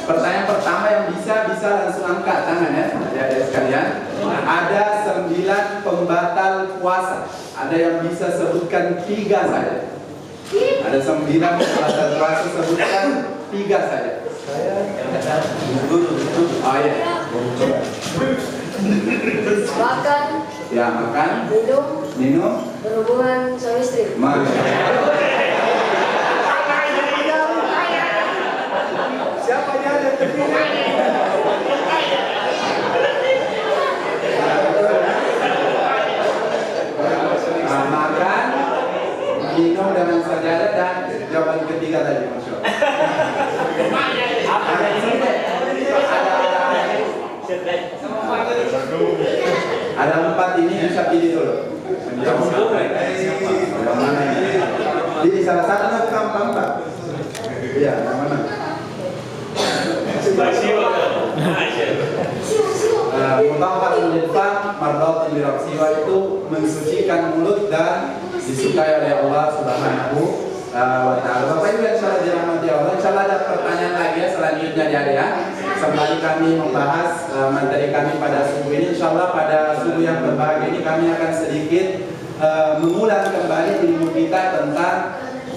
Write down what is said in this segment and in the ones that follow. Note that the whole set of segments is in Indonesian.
Pertanyaan pertama yang bisa langsung angkat tangan ya, adik-adik sekalian. Ada 9 pembatal puasa. Ada yang bisa sebutkan 3 saja. Ada 9 pembatal puasa, sebutkan 3 saja. Oh ya. Makan. Ya, makan. Minum. Berhubungan suami istri. Siapa yang ada terpilih? Makan, minum dengan sajadah dan jawaban ketiga tadi, Masya Ada 4 ini bisa pilih dulu. Pilih salah satu gampang, Pak. Iya, yang mana? Mutahharun lil fam, mardatun lirabsiwa itu mensucikan mulut dan disukai oleh Allah Subhanahu wa ta'ala. Bapak Ibu yang salah dirahmati Allah, insyaallah ada pertanyaan lagi ya selanjutnya di area. Sembari kami membahas materi kami pada subuh ini, insyaallah pada subuh yang berbahagia ini kami akan sedikit mengulang kembali ilmu kita tentang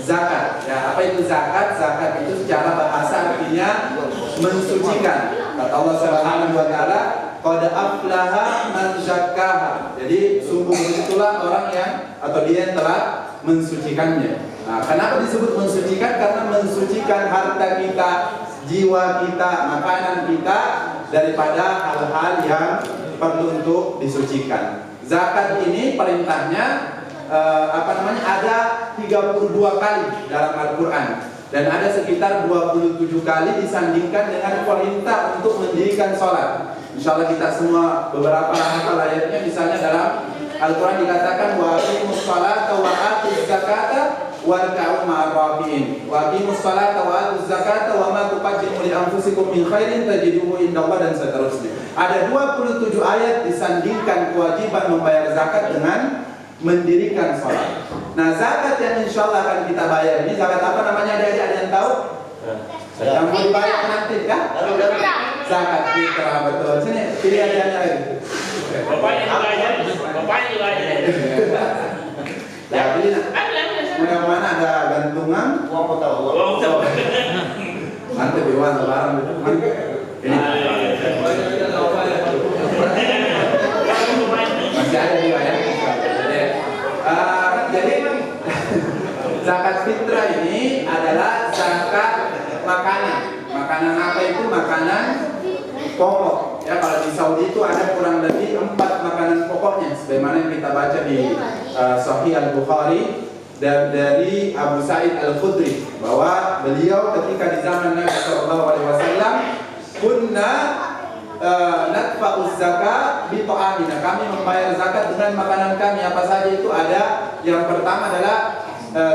zakat. Ya, apa itu zakat? Zakat itu secara bahasa artinya mensucikan. Kata Allah Subhanahu wa taala, qad aflaha man zakkaha. Jadi sungguh itulah orang yang atau dia yang telah mensucikannya. Nah, kenapa disebut mensucikan? Karena mensucikan harta kita, jiwa kita, makanan kita daripada hal-hal yang perlu untuk disucikan. Zakat ini perintahnya ada 32 kali dalam Al-Quran dan ada sekitar 27 kali disandingkan dengan perintah untuk mendirikan sholat. Insyaallah kita semua beberapa hafal ayatnya. Misalnya dalam Al-Quran dikatakan wa aqimus sholata wa atuz zakata warka'u ma'ar rafi'in, wa aqimus sholata wa atuz zakata wa ma tuqaddimu li anfusikum min khairin tajiduhu indallahi, dan seterusnya. Ada 27 ayat disandingkan kewajiban membayar zakat dengan mendirikan sholat. Nah, zakat yang insyaallah akan kita bayar ini zakat apa namanya? Ada yang tahu? Yang mau dibayar nanti kan? Zakat fitrah, betul. Sini pilih adanya lagi. Bapaknya juga aja. Ya, pilih. Yang mana ada gantungan? Uang tahu. Nanti diwan lebaran itu. Ini. Masih ada juga ya. Jadi zakat fitrah ini adalah zakat makanan. Makanan apa itu? Makanan pokok. Ya, kalau di Saudi itu ada kurang lebih 4 makanan pokoknya, sebagaimana yang kita baca di Sahih Al-Bukhari dari Abu Sa'id Al-Khudri, bahwa beliau ketika di zaman Nabi SAW, kunna nadfa'uz zakat bi ta'amina, kami membayar zakat dengan makanan kami. Apa saja itu? Ada yang pertama adalah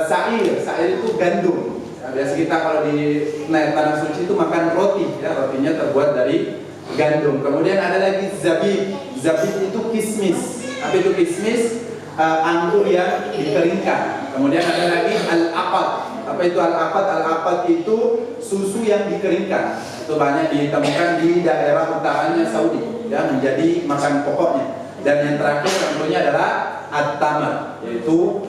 sa'ir. Sa'ir itu gandum. Biasa kita kalau di tanah suci itu makan roti, ya, rotinya terbuat dari gandum. Kemudian ada lagi zabib. Zabib itu kismis. Apa itu kismis? Anggur yang dikeringkan. Kemudian ada lagi al-aqad. Apa itu al-aqad? Al-aqad itu susu yang dikeringkan. Itu banyak ditemukan di daerah utaranya Saudi, ya, menjadi makan pokoknya. Dan yang terakhir tentunya adalah at-tamar, yaitu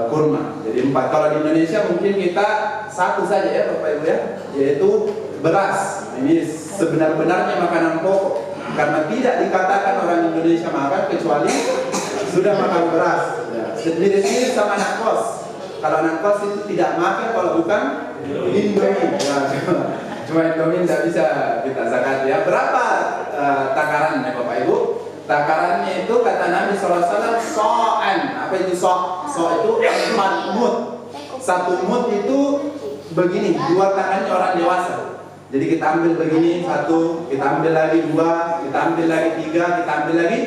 kurma. Jadi 4. Kalau di Indonesia mungkin kita 1 saja ya Bapak Ibu ya, yaitu beras. Ini sebenar-benarnya makanan pokok, karena tidak dikatakan orang Indonesia makan kecuali sudah makan beras. Sendiri-sendiri sama anak kos. Kalau anak kos itu tidak makan kalau bukan Indomie. Cuma Indomie tidak bisa kita zakat ya. Berapa takarannya Bapak Ibu? Takarannya itu kata Nabi SAW so'an. Apa itu so'? So' itu 4 mud. 1 mud itu begini, 2 tangannya orang dewasa. Jadi kita ambil begini 1, kita ambil lagi 2, kita ambil lagi 3, kita ambil lagi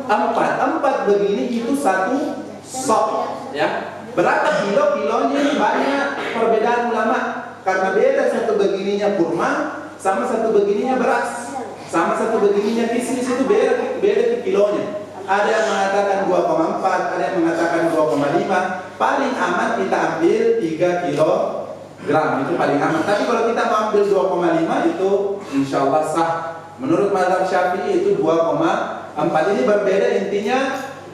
4 begini itu 1 sok, ya. Berapa kilo? Kilonya banyak perbedaan ulama, karena beda, 1 begininya kurma sama 1 begininya beras, sama 1 begininya kismis, itu beda kilonya. Ada yang mengatakan 2,4, ada yang mengatakan 2,5. Paling aman kita ambil 3 kilo gram itu paling aman. Tapi kalau kita mau ambil 2,5 itu insya Allah sah. Menurut mazhab Syafi'i itu 2,4. Ini berbeda, intinya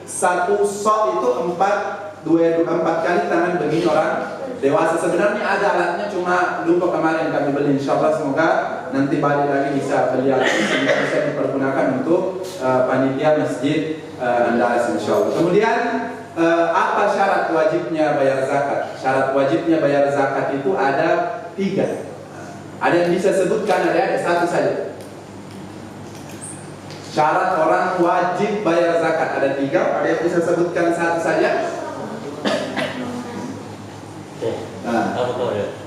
satu sok itu 4 kali tangan begini orang dewasa. Sebenarnya ada alatnya, cuma lupa kemarin kami beli. Insya Allah semoga nanti balik lagi bisa beli alat sehingga bisa dipergunakan untuk panitia masjid Andalas insya Allah. Kemudian apa syarat wajibnya bayar zakat? Syarat wajibnya bayar zakat itu ada 3. Ada yang bisa sebutkan, ada satu saja. Syarat orang wajib bayar zakat ada 3. Ada yang bisa sebutkan satu saja? Nah,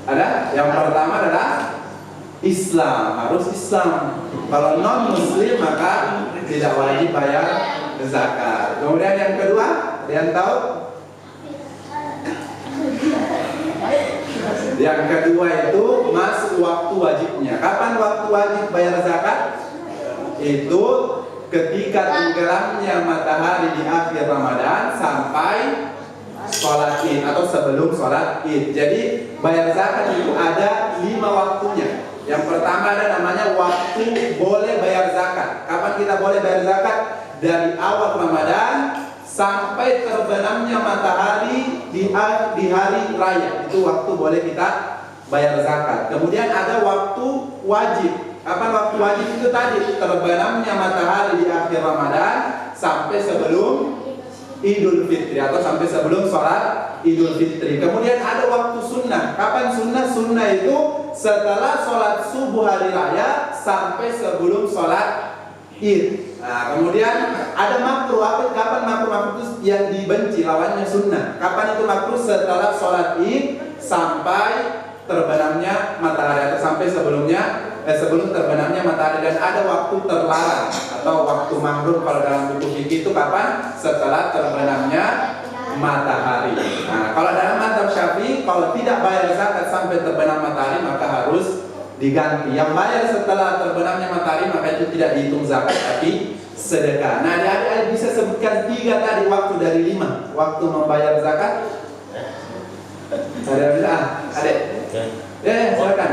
ada. Yang pertama adalah Islam, harus Islam. Kalau non Muslim maka tidak wajib bayar zakat. Kemudian yang kedua, ada yang tahu? Yang kedua itu masuk waktu wajibnya. Kapan waktu wajib bayar zakat? Itu ketika tenggelamnya matahari di akhir Ramadan sampai sholat Id atau sebelum sholat Id. Jadi bayar zakat itu ada 5 waktunya. Yang pertama ada namanya waktu boleh bayar zakat. Kapan kita boleh bayar zakat? Dari awal Ramadan sampai terbenamnya matahari di hari raya. Itu waktu boleh kita bayar zakat. Kemudian ada waktu wajib. Kapan waktu wajib itu tadi? Terbenamnya matahari di akhir Ramadan sampai sebelum Idul Fitri atau sampai sebelum sholat Idul Fitri. Kemudian ada waktu sunnah. Kapan sunnah? Sunnah itu setelah sholat subuh hari raya sampai sebelum sholat Id. Nah, kemudian ada makruh. Kapan makruh? Makruh itu yang dibenci, lawannya sunnah. Kapan itu makruh? Setelah sholat Id sampai terbenamnya matahari atau sampai sebelum terbenamnya matahari. Dan ada waktu terlarang atau waktu makruh kalau dalam buku fikih itu kapan? Setelah terbenamnya matahari. Nah, kalau dalam mazhab Syafi'i kalau tidak bayar zakat sampai terbenam matahari maka harus diganti. Yang bayar setelah terbenamnya matahari maka itu tidak dihitung zakat tapi sedekah. Nah, adik-adik bisa sebutkan 3 tadi waktu dari 5 waktu membayar zakat. Ada adik. Ya, silakan.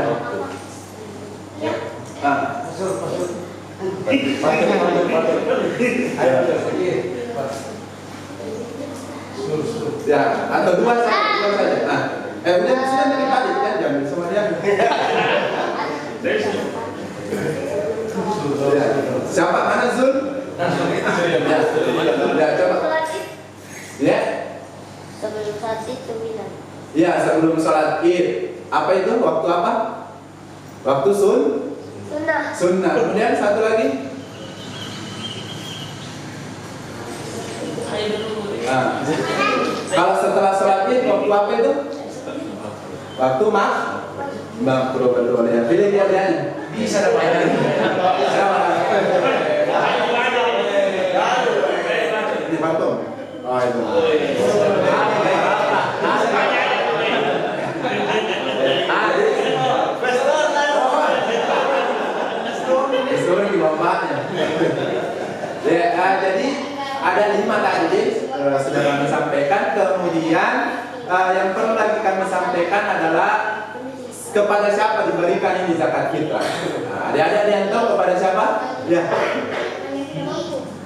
Ya, atau 2 saja. Nah, udah sudah dari tadi kan jangan semuanya. Siapa mana Zul? Ya, coba. Ya. Sebelum sholat Id itu bilang. Ya, sebelum sholat Id. Apa itu? Waktu apa? Waktu Sunnah. Sunnah. Kemudian satu lagi. Nah, kalau setelah sholat Id waktu apa itu? Waktu makruh betul ya. Pilih dia. Bisa dapat. Di Bantung. Oh itu. Disuruh di bapaknya. Jadi ada 5 tadi sudah kami sampaikan. Kemudian yang perlu lagi kami sampaikan adalah kepada siapa diberikan ini zakat fitrah. Ada yang tahu kepada siapa? Ya.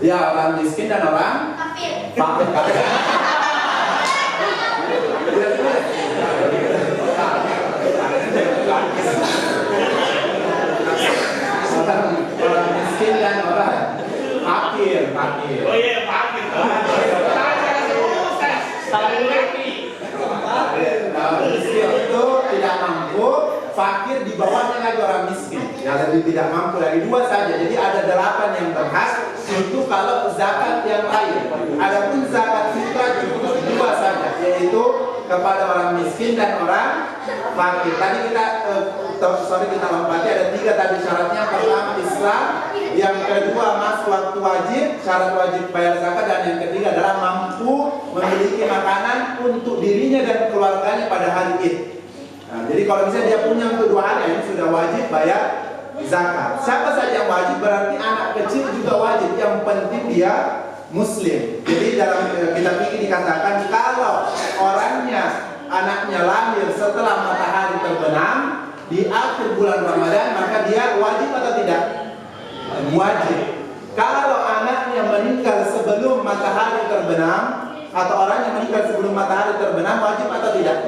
Ya, orang miskin dan orang fakir. Orang miskin dan orang fakir. Oh iya, fakir. Miskin itu tidak mampu, fakir di bawahnya lagi orang miskin. Ya, lebih tidak mampu lagi 2 saja. Jadi ada 8 yang berhak untuk kalau zakat yang lain. Adapun zakat fitrah cukup 2 saja, yaitu kepada orang miskin dan orang fakir. Tadi kita lompati ada 3 tadi syaratnya. Pertama Islam, yang kedua masuk waktu wajib, syarat wajib bayar zakat, dan yang ketiga adalah mampu memiliki makanan untuk dirinya dan keluarganya pada hari Id. Nah, jadi kalau misalnya dia punya untuk 2 hari ini sudah wajib bayar zakat. Siapa saja yang wajib? Berarti anak kecil juga wajib. Yang penting dia Muslim. Jadi dalam kitab fikih dikatakan kalau orangnya anaknya lahir setelah matahari terbenam di akhir bulan Ramadan, maka dia wajib atau tidak? Wajib. Kalau anaknya meninggal sebelum matahari terbenam, atau orang yang meninggal sebelum matahari terbenam, wajib atau tidak?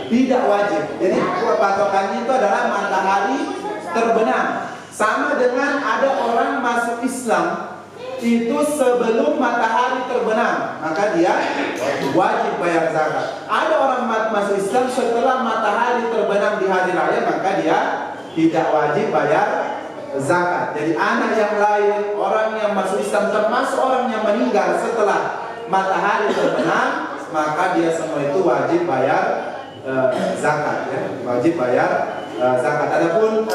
Tidak wajib. Jadi patokannya itu adalah matahari terbenam. Sama dengan ada orang masuk Islam itu sebelum matahari terbenam, maka dia wajib bayar zakat. Ada orang masuk Islam setelah matahari terbenam di hari raya, maka dia tidak wajib bayar zakat. Jadi anak yang lahir, orang yang masuk Islam, termasuk orang yang meninggal setelah matahari terbenam, maka dia semua itu wajib bayar zakat, ya. Wajib bayar zakat. Adapun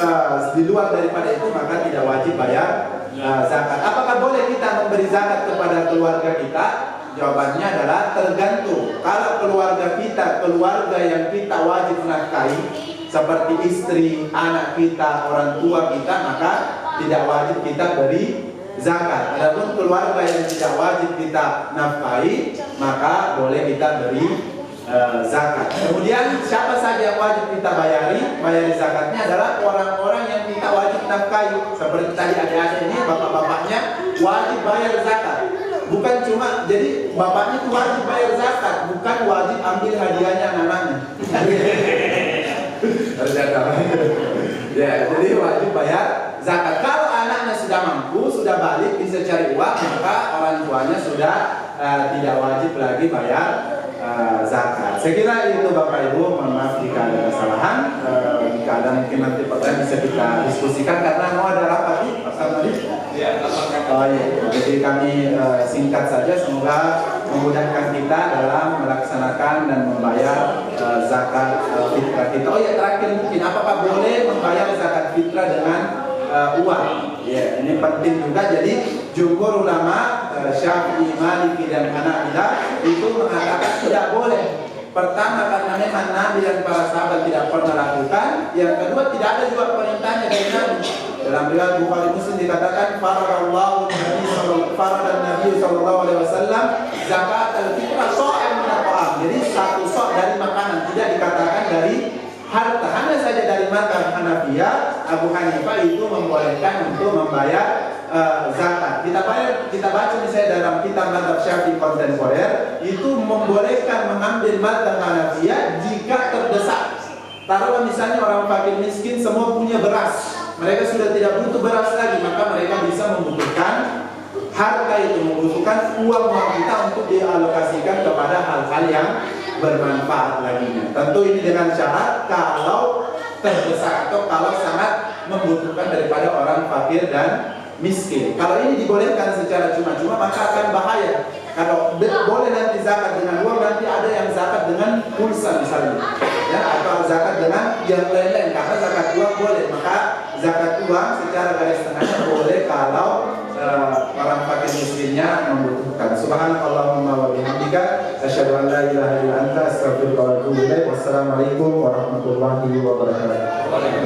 di luar daripada itu maka tidak wajib bayar zakat. Apakah boleh kita memberi zakat kepada keluarga kita? Jawabannya adalah tergantung. Kalau keluarga kita, keluarga yang kita wajib nafkahi, seperti istri, anak kita, orang tua kita, maka tidak wajib kita beri zakat. Adapun keluarga yang tidak wajib kita nafkahi, maka boleh kita beri zakat. Kemudian siapa saja yang wajib kita bayari zakatnya adalah orang-orang yang kita wajib nafkahi. Seperti tadi adik-adik ini, bapak-bapaknya wajib bayar zakat. Bukan cuma, jadi bapaknya itu wajib bayar zakat, bukan wajib ambil hadiahnya anak-anaknya. Ya, jadi wajib bayar zakat. Kalau anaknya sudah mampu, sudah balik, bisa cari uang, maka orang tuanya sudah tidak wajib lagi bayar zakat. Saya kira itu Bapak Ibu. Mohon maaf jika ada kesalahan. Jika ada mungkin nanti pertanyaan bisa kita diskusikan karena mau ada rapat nih Pak Samadi. Oh iya. Jadi kami singkat saja. Semoga memudahkan kita dalam melaksanakan dan membayar zakat fitrah kita. Oh ya, terakhir mungkin apakah boleh membayar zakat fitrah dengan uang? Ya, ini penting juga. Jadi jumhur ulama Syafi'i, Maliki dan Hanafilah itu mengatakan tidak boleh. Pertama karena memang Nabi dan para sahabat tidak pernah lakukan. Yang kedua tidak ada juga perintahnya dari Nabi. Dalam riwayat Bukhari Muslim dikatakan faradallahu Nabi sallallahu alaihi wasallam zakat al-fitrah sa'an min al-ta'am. Jadi satu sok dari makanan, tidak dikatakan dari harta. Hanya saja dari makan Hanafiyah, Abu Hanifah itu membolehkan untuk membayar zakat. Kita baca misalnya dalam kitab Mazhab Syafi'i kontemporer itu membolehkan mengambil mazhab Hanafiyah jika terdesak. Taruhlah misalnya orang fakir miskin semua punya beras, mereka sudah tidak butuh beras lagi, maka mereka bisa membutuhkan harta itu, membutuhkan uang kita untuk dialokasikan kepada hal-hal yang bermanfaat laginya. Tentu ini dengan syarat kalau terdesak atau kalau sangat membutuhkan daripada orang fakir dan miskin. Kalau ini dibolehkan secara cuma-cuma maka akan bahaya. Kalau boleh nanti zakat dengan uang, nanti ada yang zakat dengan pulsa misalnya, ya, atau zakat dengan yang lain-lain. Karena zakat uang boleh, maka zakat uang secara garis tengahnya boleh kalau orang fakir miskinnya membutuhkan. Subhanallahumma wa bihamdika asyhadu an la ilaha illa anta astaghfiruka wa atubu ilaik. Wassalamualaikum warahmatullahi wabarakatuh.